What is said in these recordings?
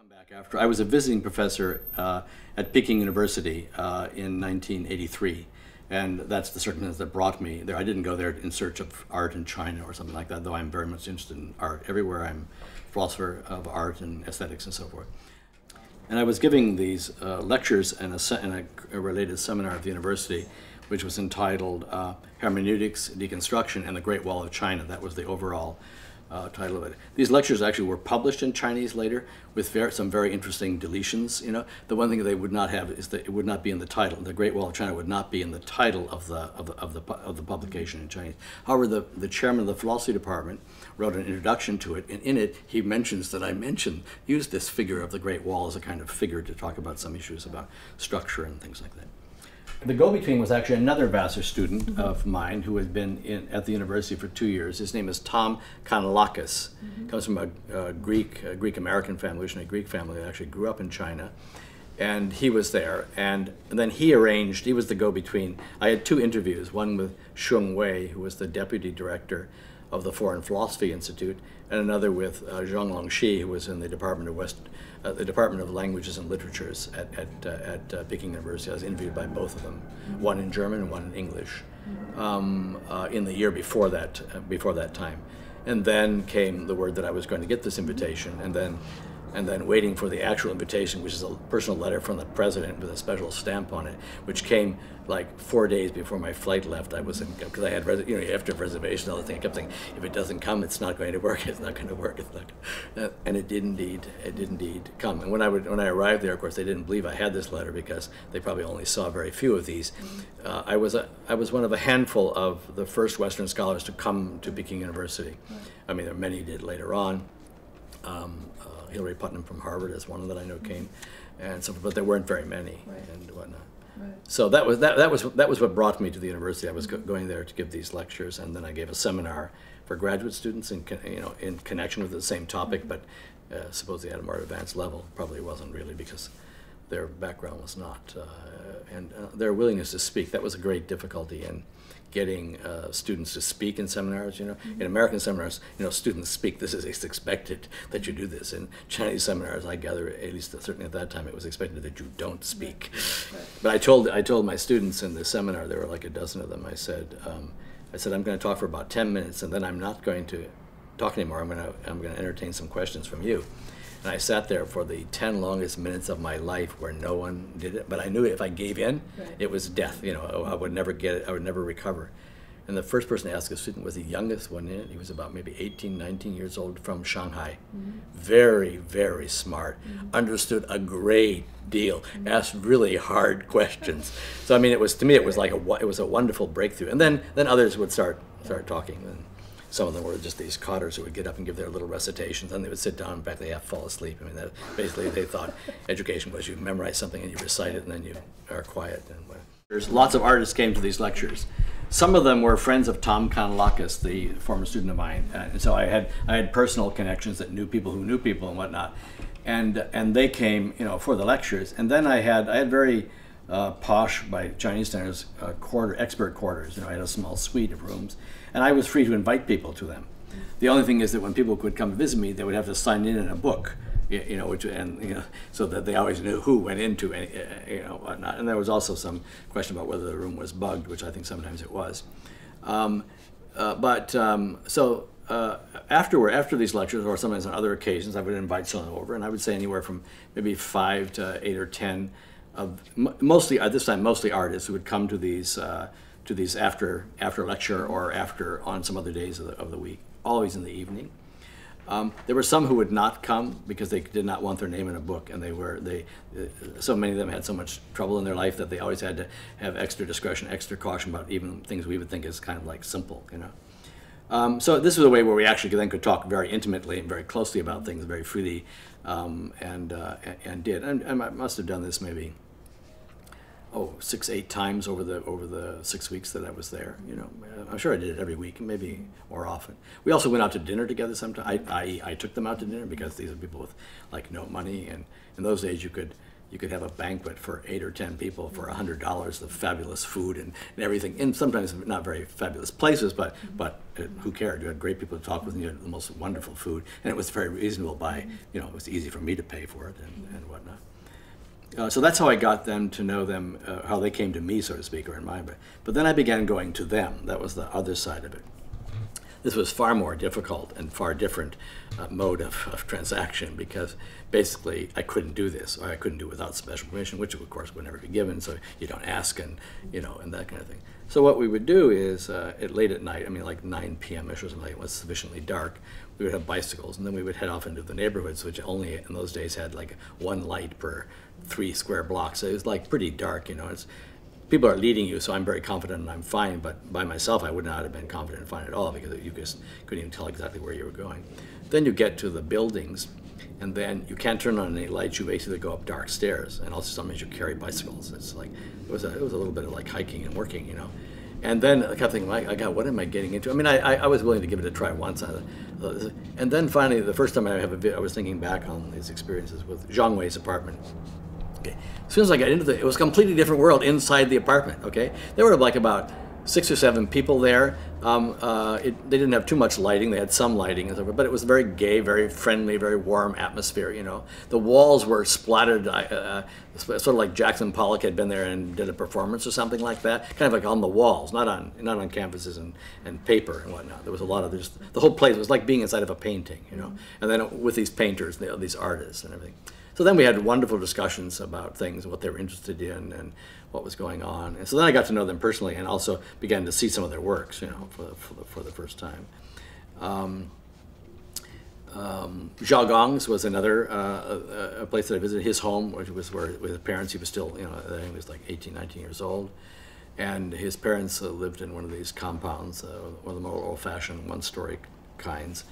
Back after I was a visiting professor at Peking University in 1983, and that's the circumstance that brought me there. I didn't go there in search of art in China or something like that, though I'm very much interested in art. Everywhere I'm a philosopher of art and aesthetics and so forth. And I was giving these lectures and a related seminar at the university, which was entitled Hermeneutics, Deconstruction, and the Great Wall of China. That was the overall title of it. These lectures actually were published in Chinese later with some very interesting deletions. You know, the one thing that they would not have is that it would not be in the title. The Great Wall of China would not be in the title of the publication in Chinese. However, the chairman of the philosophy department wrote an introduction to it, and in it he mentions that used this figure of the Great Wall as a kind of figure to talk about some issues about structure and things like that. The go-between was actually another Vassar student of mine who had been at the university for 2 years. His name is Tom Kanalakis. Comes from a Greek-American family, originally a Greek family that actually grew up in China. And he was there. And then he was the go-between. I had 2 interviews, one with Sheng Wei, who was the deputy director of the Foreign Philosophy Institute, and another with Zhang Longxi, who was in the Department of Languages and Literatures at Peking University. I was interviewed by both of them, one in German and one in English, in the year before that time. And then came the word that I was going to get this invitation, and then waiting for the actual invitation, which is a personal letter from the president with a special stamp on it, which came like 4 days before my flight left. Because I had, you have to have reservations, all the thing. I kept thinking, if it doesn't come, it's not going to work. It's not going to work. It's not. And it did indeed come. And when I arrived there, of course, they didn't believe I had this letter because they probably only saw very few of these. I was one of a handful of the first Western scholars to come to Peking University. I mean, there many did later on. Hilary Putnam from Harvard is one that I know came, and so, but there weren't very many, and whatnot. Right. So that was what brought me to the university. I was going there to give these lectures, and then I gave a seminar for graduate students in connection with the same topic, but supposedly at a more advanced level. Probably wasn't really, because their background was not, and their willingness to speak. That was a great difficulty in getting students to speak in seminars. In American seminars, students speak. It's expected that you do this. In Chinese seminars, I gather, at least certainly at that time, it was expected that you don't speak. Right. But I told my students in the seminar, there were like a dozen of them. I said I'm going to talk for about 10 minutes, and then I'm not going to talk anymore. I'm going to entertain some questions from you. And I sat there for the 10 longest minutes of my life where no one did it. But I knew if I gave in, it was death. I would never get it. I would never recover. And the first person to ask a student was the youngest one in it. He was about maybe 18, 19 years old, from Shanghai. Very, very smart. Understood a great deal. Asked really hard questions. So I mean, to me it was like a wonderful breakthrough. And then others would start talking. And some of them were just these cotters who would get up and give their little recitations, and they would sit down. In fact, they have to fall asleep. I mean, basically they thought education was you memorize something and you recite it, and then you are quiet. There's lots of artists came to these lectures. Some of them were friends of Tom Kanalakis, the former student of mine, and so I had personal connections that knew people who knew people and whatnot, and they came for the lectures. And then I had very posh, by Chinese standards, expert quarters. I had a small suite of rooms, and I was free to invite people to them. The only thing is that when people would come visit me, they would have to sign in a book, so that they always knew who went into whatnot. And there was also some question about whether the room was bugged, which I think sometimes it was. After these lectures, or sometimes on other occasions, I would invite someone over, and I would say anywhere from maybe 5 to 8 or 10 of mostly at this time mostly artists who would come to these after lecture or on some other days of the week, always in the evening. There were some who would not come because they did not want their name in a book, and so many of them had so much trouble in their life that they always had to have extra discretion, extra caution about even things we would think is kind of like simple, So this was a way where we actually then could talk very intimately and very closely about things very freely, and did. And I must have done this maybe 6, 8 times over the 6 weeks that I was there. I'm sure I did it every week, maybe more often. We also went out to dinner together sometimes. I took them out to dinner because these are people with like no money, and in those days you could you could have a banquet for 8 or 10 people for $100 of fabulous food and everything, in sometimes not very fabulous places, but who cared? You had great people to talk with, and you had the most wonderful food, and it was very reasonable by, you know, it was easy for me to pay for it and whatnot. So that's how I got them to know them, how they came to me, so to speak, or in my way. But then I began going to them. That was the other side of it. This was far more difficult and far different mode of transaction, because basically I couldn't do this, or I couldn't do it without special permission, which of course would never be given, so you don't ask, and you know, and that kind of thing. So what we would do is, late at night, I mean like 9 p.m.-ish or something, it was sufficiently dark, we would have bicycles, and then we would head off into the neighborhoods, which only in those days had like 1 light per 3 square blocks, so it was like pretty dark, you know. People are leading you, so I'm very confident and I'm fine, but by myself I would not have been confident and fine at all, because you just couldn't even tell exactly where you were going. Then you get to the buildings, and then you can't turn on any lights, you basically go up dark stairs, and also sometimes you carry bicycles. It's like, it was a little bit of like hiking and working, you know. And then I kept thinking, my God, what am I getting into? I mean, I was willing to give it a try once. And then finally, the first time I was thinking back on these experiences with Zhang Wei's apartment. Okay. As soon as I got into it was a completely different world inside the apartment, okay? There were like about 6 or 7 people there. They didn't have too much lighting. They had some lighting, but it was very gay, very friendly, very warm atmosphere, you know. The walls were splattered, sort of like Jackson Pollock had been there and did a performance or something like that, kind of like on the walls, not on canvases and paper and whatnot. There was a lot of, the whole place was like being inside of a painting, you know, and then with these painters, these artists and everything. So then we had wonderful discussions about things and what they were interested in and what was going on. And so then I got to know them personally and also began to see some of their works, you know, for the first time. Zhao Gong's was another a place that I visited. His home, which was where with his parents, he was still, you know, I think he was like 18, 19 years old. And his parents lived in one of these compounds, one of the more old-fashioned one-story kinds.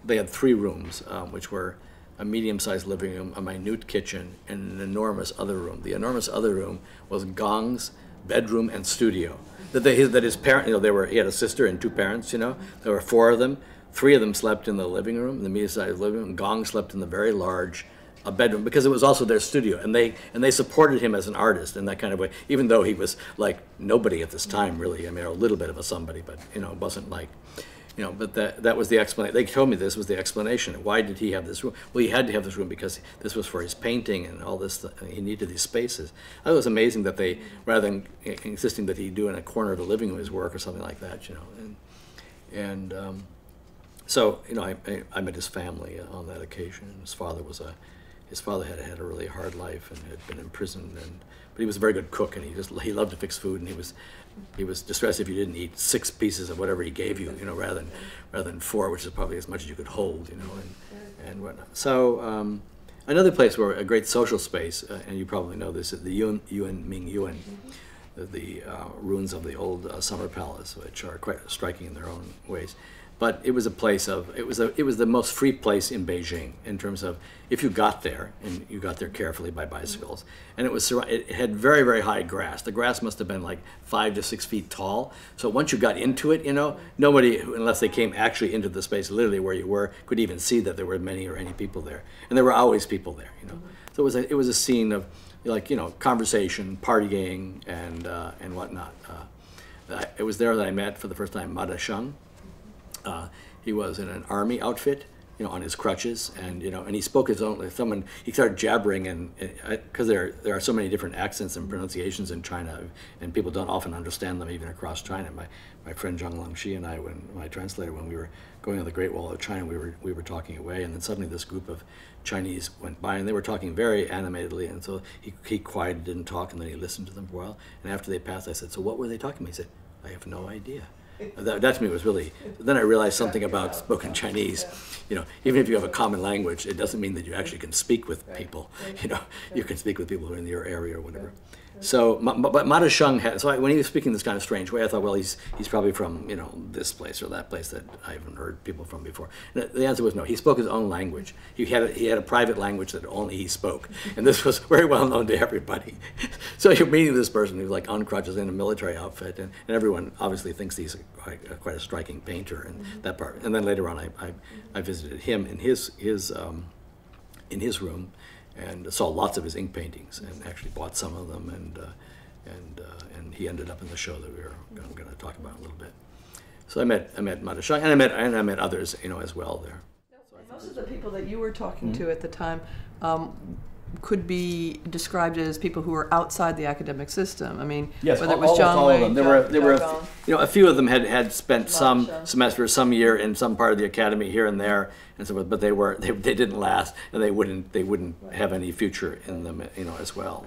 They had 3 rooms, which were a medium-sized living room, a minute kitchen, and an enormous other room. The enormous other room was Gong's bedroom and studio. That his parent, you know, he had a sister and 2 parents, you know. There were 4 of them. 3 of them slept in the living room, the medium-sized living room. Gong slept in the very large bedroom, because it was also their studio, and they supported him as an artist in that kind of way, even though he was like nobody at this time, really. I mean, a little bit of a somebody, but you know, it wasn't like, you know, but that was the explanation. They told me this was the explanation. Why did he have this room? Well, he had to have this room because this was for his painting and all this. He needed these spaces. It was amazing that they, rather than insisting that he do in a corner of the living room his work or something like that, you know. So, you know, I met his family on that occasion. His father had had a really hard life and had been imprisoned, but he was a very good cook, and he loved to fix food, and he was distressed if you didn't eat 6 pieces of whatever he gave you, you know, rather than 4, which is probably as much as you could hold, you know, and whatnot. So another place where a great social space, and you probably know this, is the Yuan, the ruins of the old summer palace, which are quite striking in their own ways. But it was a place of, it was the most free place in Beijing in terms of, if you got there, and you got there carefully by bicycles, and it had very, very high grass. The grass must have been like 5 to 6 feet tall. So once you got into it, you know, nobody, unless they came actually into the space literally where you were, could even see that there were many or any people there. And there were always people there, you know. So it was a scene of, like, you know, conversation, partying, and whatnot. It was there that I met for the first time Murray Sheng. He was in an army outfit, you know, on his crutches, and you know, and he spoke his own. He started jabbering, and because there are so many different accents and pronunciations in China, and people don't often understand them even across China. My friend Zhang Langxi and I, my translator, when we were going on the Great Wall of China, we were talking away, and then suddenly this group of Chinese went by, and they were talking very animatedly, and so he quieted, didn't talk, and then he listened to them for a while. And after they passed, I said, "So what were they talking about?" He said, "I have no idea." That to me was really, then I realized something about spoken Chinese. You know, even if you have a common language, it doesn't mean that you actually can speak with people. You know, you can speak with people who are in your area or whatever. So, but Murray Sheng had, so when he was speaking this kind of strange way, I thought, well, he's probably from, you know, this place or that place that I haven't heard people from before. And the answer was no. He spoke his own language. He had a private language that only he spoke, and this was very well known to everybody. So you're meeting this person who's like on crutches in a military outfit, and everyone obviously thinks he's quite a striking painter, and that part. And then later on, I visited him in his room. and saw lots of his ink paintings, and actually bought some of them, and he ended up in the show that I'm going to talk about a little bit. So I met Madashai, and I met others, as well there. Most of the people that you were talking to at the time could be described as people who were outside the academic system. I mean, yes, whether it was John all of Wayne, them. There were a few of them had spent some semester, some year in some part of the academy here and there, and so forth. But they didn't last, and they wouldn't have any future in them, as well.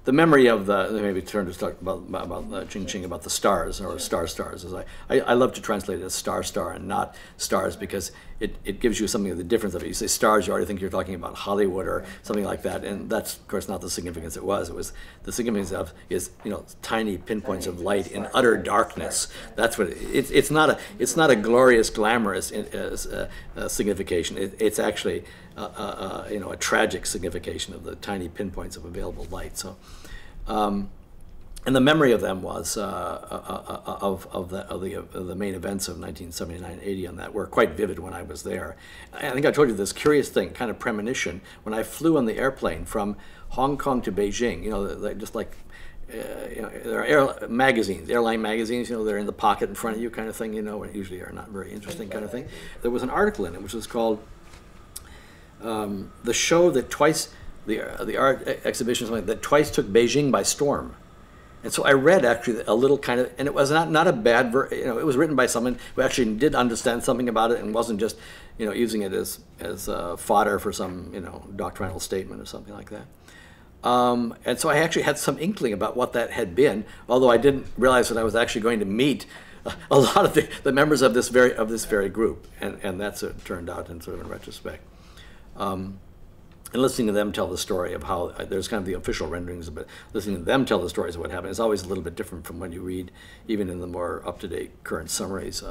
The memory of maybe turn to talk about the Ching Ching, about the stars, or stars. As I love to translate it as star and not stars, because it gives you something of the difference of it. You say stars, you already think you're talking about Hollywood or something like that, and that's of course not the significance it was. It was the significance of is tiny pinpoints of light in utter darkness. That's what it's not a glorious, glamorous signification. It's actually a tragic signification of the tiny pinpoints of available light. So, and the memory of them was of the main events of 1979-80 on that were quite vivid when I was there. I think I told you this curious thing, kind of premonition, when I flew on the airplane from Hong Kong to Beijing. Just like there are airline magazines. They're in the pocket in front of you, kind of thing. Usually are not very interesting, kind of thing. There was an article in it which was called "The Show That Twice." The art exhibition, something that twice took Beijing by storm. And so I read actually a little kind of, and it was not a bad, it was written by someone who actually did understand something about it and wasn't just, using it as fodder for some, doctrinal statement or something like that. And so I actually had some inkling about what that had been, although I didn't realize that I was actually going to meet a lot of the members of this very group, and that's what it turned out in sort of in retrospect. And listening to them tell the story of how there's kind of the official renderings, but listening to them tell the stories of what happened is always a little bit different from when you read, even in the more up-to-date current summaries.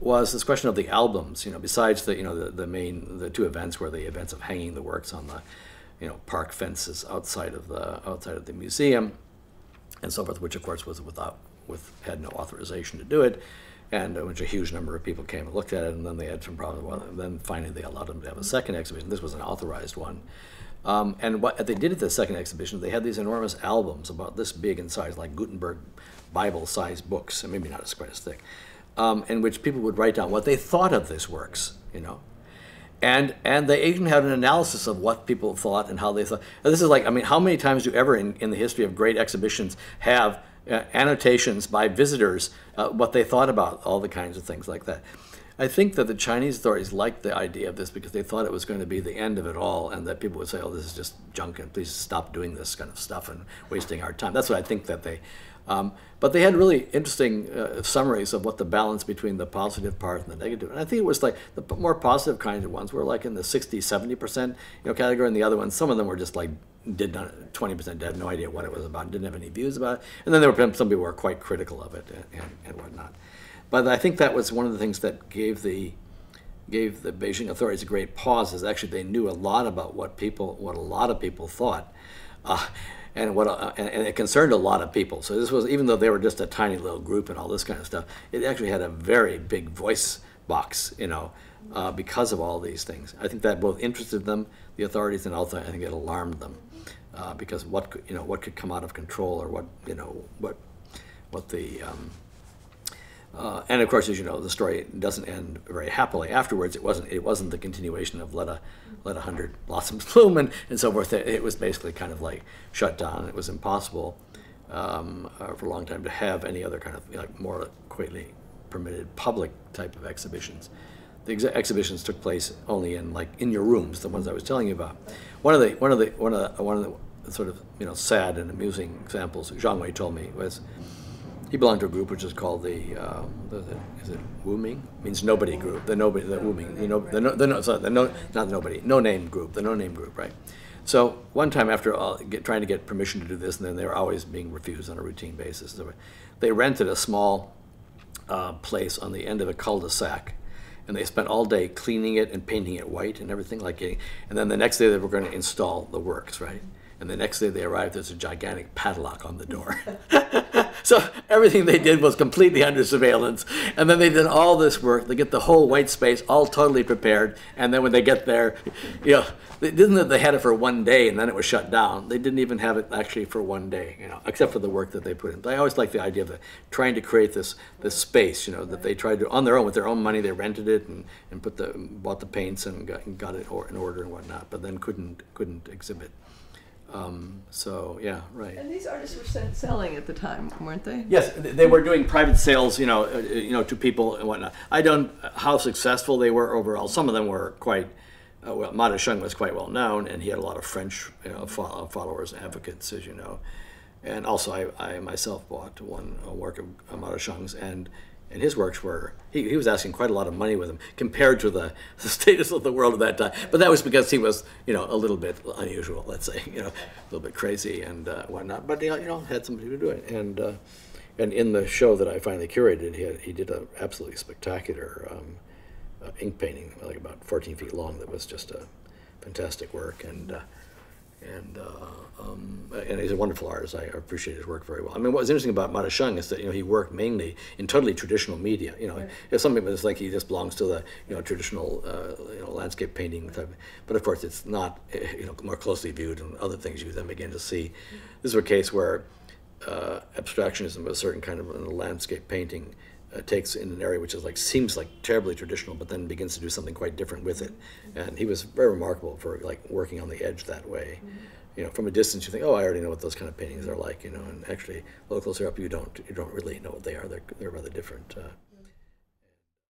Was this question of the albums? Besides the two events were the events of hanging the works on the park fences outside of the museum, and so forth, which of course was had no authorization to do it. And which a huge number of people came and looked at it, and then they had some problems. Well, then finally they allowed them to have a second exhibition. This was an authorized one. And what they did at the second exhibition, they had these enormous albums about this big in size, like Gutenberg Bible-sized books, and maybe not quite as thick, in which people would write down what they thought of these works, And they even had an analysis of what people thought and how they thought. And this is like, how many times do you ever in the history of great exhibitions have annotations by visitors, what they thought about all the kinds of things like that. I think that the Chinese authorities liked the idea of this because they thought it was going to be the end of it all, and that people would say, oh, this is just junk, and please stop doing this kind of stuff and wasting our time. That's what I think that they... but they had really interesting summaries of what the balance between the positive part and the negative. And I think it was like the more positive kinds of ones were like in the 60, 70% category, and the other ones, some of them were just like 20% had no idea what it was about, didn't have any views about it. And then there were some people who were quite critical of it and whatnot. But I think that was one of the things that gave the Beijing authorities a great pause, is actually they knew a lot about what a lot of people thought. And it concerned a lot of people. So this was, even though they were just a tiny little group and all this kind of stuff, it actually had a very big voice box, because of all these things. I think that both interested them, the authorities, and also I think it alarmed them, because what could come out of control, or what the and of course, as you know, the story doesn't end very happily afterwards. It wasn't the continuation of let a 100 blossoms bloom and so forth. It was basically kind of like shut down. It was impossible for a long time to have any other kind of more greatly permitted public type of exhibitions. The exhibitions took place only in your rooms, the ones I was telling you about. One of the sort of sad and amusing examples Zhang Wei told me was, he belonged to a group which is called the is it Wu Ming? Means nobody group. The Wu Ming. No name group. The no name group, right? So one time, after trying to get permission to do this, and then they were always being refused on a routine basis, they rented a small place on the end of a cul-de-sac, and they spent all day cleaning it and painting it white and everything and then the next day they were going to install the works, right? and the next day they arrived, there's a gigantic padlock on the door. So everything they did was completely under surveillance, and then they did all this work. They get the whole white space all totally prepared, and then when they get there, you know, it isn't that they had it for one day and then it was shut down. They didn't even have it actually for one day, you know, except for the work that they put in. But I always like the idea of trying to create this space, you know, that they tried to, on their own, with their own money, they rented it and bought the paints and got it in order and whatnot, but then couldn't exhibit. So yeah, right. And these artists were selling at the time, weren't they? Yes, they were doing private sales, you know, to people and whatnot. I don't how successful they were overall. Some of them were quite well. Ma Desheng was quite well known, and he had a lot of French, you know, followers and advocates, as you know. And also, I myself bought one work of Ma Desheng's, and his works were, he was asking quite a lot of money with them compared to the status of the world at that time. But that was because he was, you know, a little bit unusual, let's say, you know, a little bit crazy and whatnot. But, you know, had somebody to do it. And in the show that I finally curated, he did an absolutely spectacular ink painting, like about 14 feet long, that was just a fantastic work. And he's a wonderful artist. I appreciate his work very well. I mean, what was interesting about Ma Desheng is that, you know, he worked mainly in totally traditional media. You know, right. If something was like he just belongs to the, you know, traditional, you know, landscape painting type. But of course, it's not, you know, more closely viewed, and other things you then begin to see. This is a case where abstractionism of a certain kind of landscape painting takes in an area which is seems like terribly traditional, but then begins to do something quite different with it. And he was very remarkable for working on the edge that way. You know, from a distance you think, oh, I already know what those kind of paintings are like, you know, and actually a little closer up you don't really know what they are. They're rather different.